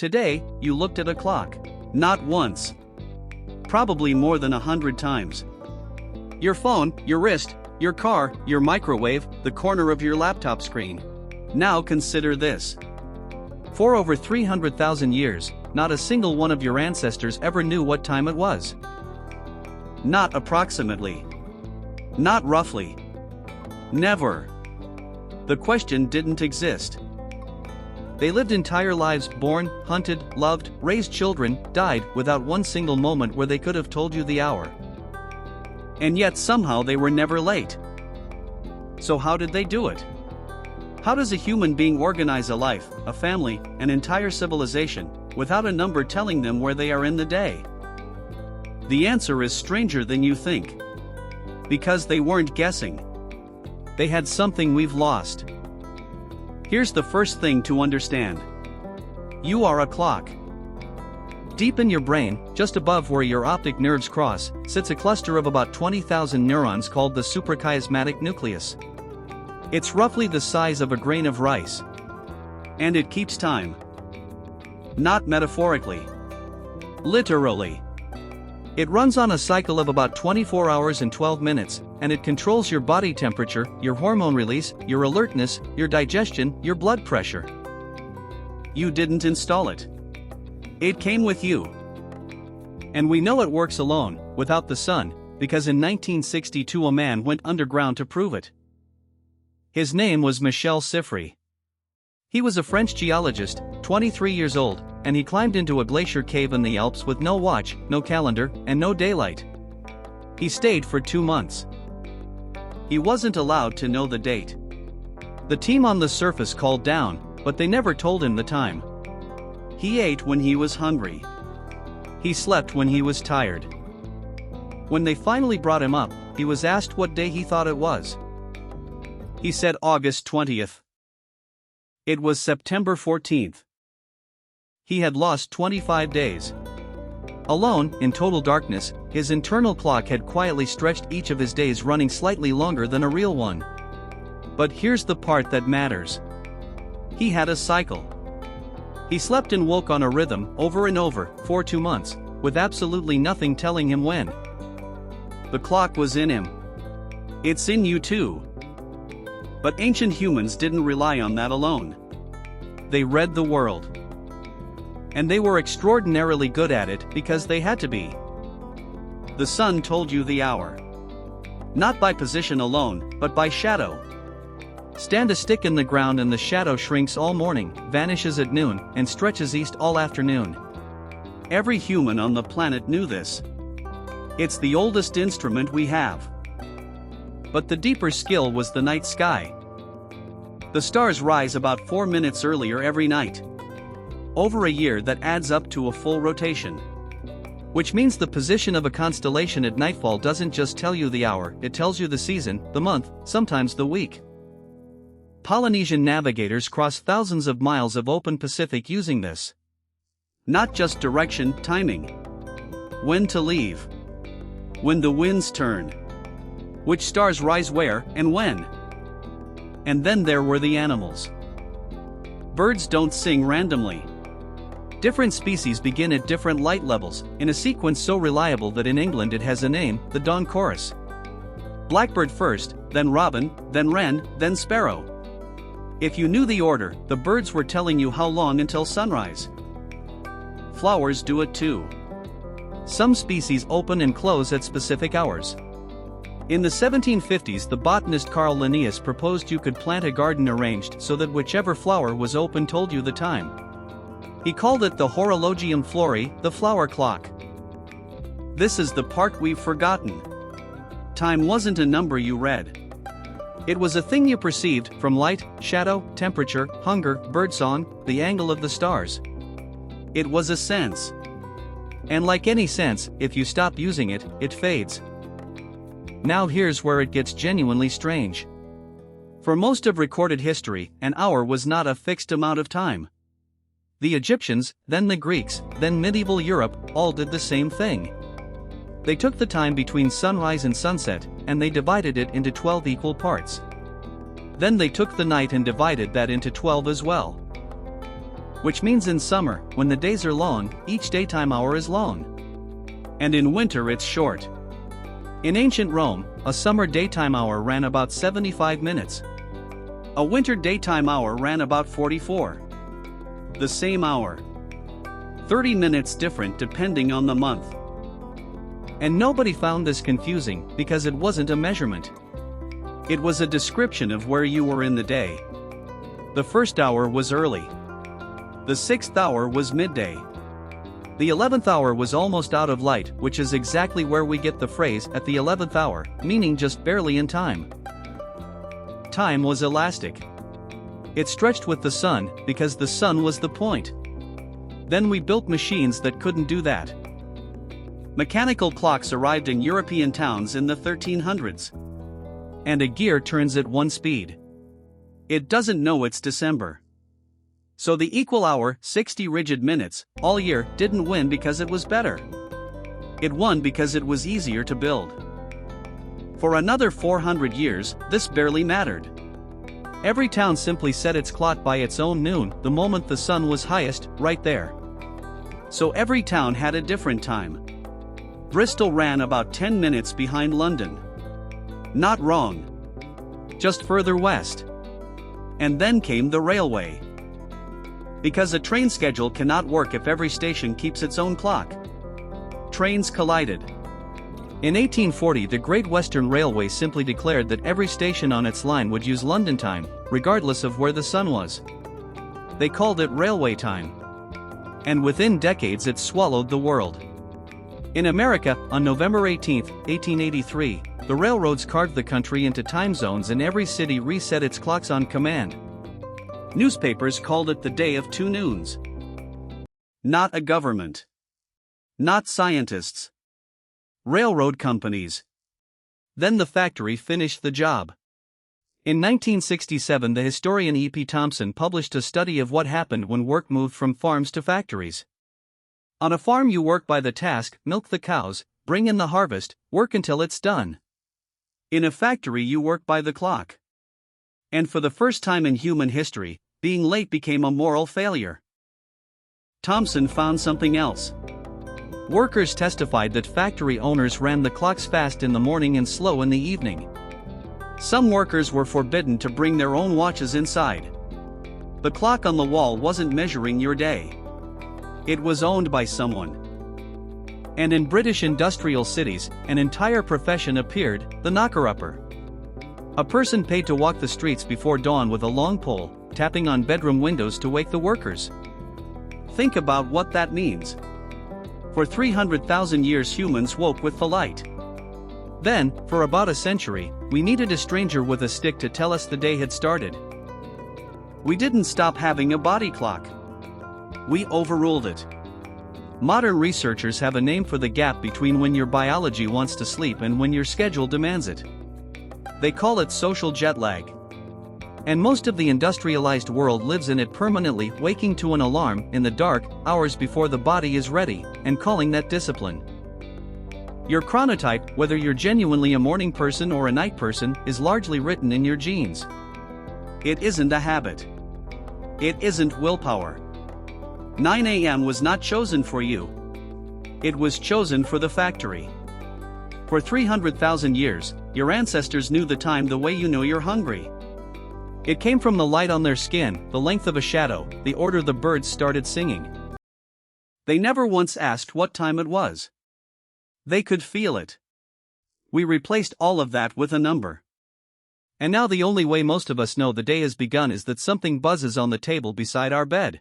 Today, you looked at a clock. Not once. Probably more than 100 times. Your phone, your wrist, your car, your microwave, the corner of your laptop screen. Now consider this. For over 300,000 years, not a single one of your ancestors ever knew what time it was. Not approximately. Not roughly. Never. The question didn't exist. They lived entire lives, born, hunted, loved, raised children, died, without one single moment where they could have told you the hour. And yet somehow they were never late. So how did they do it? How does a human being organize a life, a family, an entire civilization, without a number telling them where they are in the day? The answer is stranger than you think. Because they weren't guessing. They had something we've lost. Here's the first thing to understand. You are a clock. Deep in your brain, just above where your optic nerves cross, sits a cluster of about 20,000 neurons called the suprachiasmatic nucleus. It's roughly the size of a grain of rice. And it keeps time. Not metaphorically. Literally. It runs on a cycle of about 24 hours and 12 minutes, and it controls your body temperature, your hormone release, your alertness, your digestion, your blood pressure. You didn't install it. It came with you. And we know it works alone, without the sun, because in 1962 a man went underground to prove it. His name was Michel Siffre. He was a French geologist, 23 years old, and he climbed into a glacier cave in the Alps with no watch, no calendar, and no daylight. He stayed for 2 months. He wasn't allowed to know the date. The team on the surface called down, but they never told him the time. He ate when he was hungry. He slept when he was tired. When they finally brought him up, he was asked what day he thought it was. He said August 20th. It was September 14th. He had lost 25 days. Alone, in total darkness, his internal clock had quietly stretched each of his days, running slightly longer than a real one. But here's the part that matters. He had a cycle. He slept and woke on a rhythm, over and over, for 2 months, with absolutely nothing telling him when. The clock was in him. It's in you too. But ancient humans didn't rely on that alone. They read the world. And they were extraordinarily good at it because they had to be. The sun told you the hour. Not by position alone, but by shadow. Stand a stick in the ground and the shadow shrinks all morning, vanishes at noon, and stretches east all afternoon. Every human on the planet knew this. It's the oldest instrument we have. But the deeper skill was the night sky. The stars rise about 4 minutes earlier every night. Over a year that adds up to a full rotation. Which means the position of a constellation at nightfall doesn't just tell you the hour, it tells you the season, the month, sometimes the week. Polynesian navigators cross thousands of miles of open Pacific using this. Not just direction, timing. When to leave. When the winds turn. Which stars rise where, and when. And then there were the animals. Birds don't sing randomly. Different species begin at different light levels, in a sequence so reliable that in England it has a name, the dawn chorus. Blackbird first, then robin, then wren, then sparrow. If you knew the order, the birds were telling you how long until sunrise. Flowers do it too. Some species open and close at specific hours. In the 1750s, the botanist Carl Linnaeus proposed you could plant a garden arranged so that whichever flower was open told you the time. He called it the horologium flori, the flower clock. This is the part we've forgotten. Time wasn't a number you read. It was a thing you perceived from light, shadow, temperature, hunger, birdsong, the angle of the stars. It was a sense. And like any sense, if you stop using it, it fades. Now here's where it gets genuinely strange. For most of recorded history, an hour was not a fixed amount of time. The Egyptians, then the Greeks, then medieval Europe, all did the same thing. They took the time between sunrise and sunset, and they divided it into 12 equal parts. Then they took the night and divided that into 12 as well. which means in summer, when the days are long, each daytime hour is long. And in winter it's short. In ancient Rome, a summer daytime hour ran about 75 minutes. A winter daytime hour ran about 44. The same hour. 30 minutes different depending on the month. And nobody found this confusing because it wasn't a measurement. It was a description of where you were in the day. The first hour was early. The 6th hour was midday. The 11th hour was almost out of light, which is exactly where we get the phrase at the 11th hour, meaning just barely in time. Time was elastic. It stretched with the sun because the sun was the point. Then we built machines that couldn't do that. Mechanical clocks arrived in European towns in the 1300s. And a gear turns at one speed. It doesn't know it's December. So the equal hour, 60 rigid minutes, all year, didn't win because it was better. It won because it was easier to build. For another 400 years, this barely mattered. Every town simply set its clock by its own noon, the moment the sun was highest, right there. So every town had a different time. Bristol ran about 10 minutes behind London. Not wrong. Just further west. And then came the railway. Because a train schedule cannot work if every station keeps its own clock. Trains collided. In 1840, the Great Western Railway simply declared that every station on its line would use London time, regardless of where the sun was. They called it railway time. And within decades it swallowed the world. In America, on November 18, 1883, the railroads carved the country into time zones and every city reset its clocks on command. Newspapers called it the Day of Two Noons. Not a government. Not scientists. Railroad companies. Then the factory finished the job. In 1967, the historian E.P. Thompson published a study of what happened when work moved from farms to factories. On a farm you work by the task, milk the cows, bring in the harvest, work until it's done. In a factory you work by the clock. And for the first time in human history, being late became a moral failure. Thompson found something else. Workers testified that factory owners ran the clocks fast in the morning and slow in the evening. Some workers were forbidden to bring their own watches inside. The clock on the wall wasn't measuring your day. It was owned by someone. And in British industrial cities, an entire profession appeared, the knocker-upper. A person paid to walk the streets before dawn with a long pole, tapping on bedroom windows to wake the workers. Think about what that means. For 300,000 years humans woke with the light. Then, for about a century, we needed a stranger with a stick to tell us the day had started. We didn't stop having a body clock. We overruled it. Modern researchers have a name for the gap between when your biology wants to sleep and when your schedule demands it. They call it social jet lag. And most of the industrialized world lives in it permanently, waking to an alarm in the dark, hours before the body is ready, and calling that discipline. Your chronotype, whether you're genuinely a morning person or a night person, is largely written in your genes. It isn't a habit. It isn't willpower. 9 a.m. was not chosen for you. It was chosen for the factory. For 300,000 years, your ancestors knew the time the way you know you're hungry. It came from the light on their skin, the length of a shadow, the order the birds started singing. They never once asked what time it was. They could feel it. We replaced all of that with a number. And now the only way most of us know the day has begun is that something buzzes on the table beside our bed.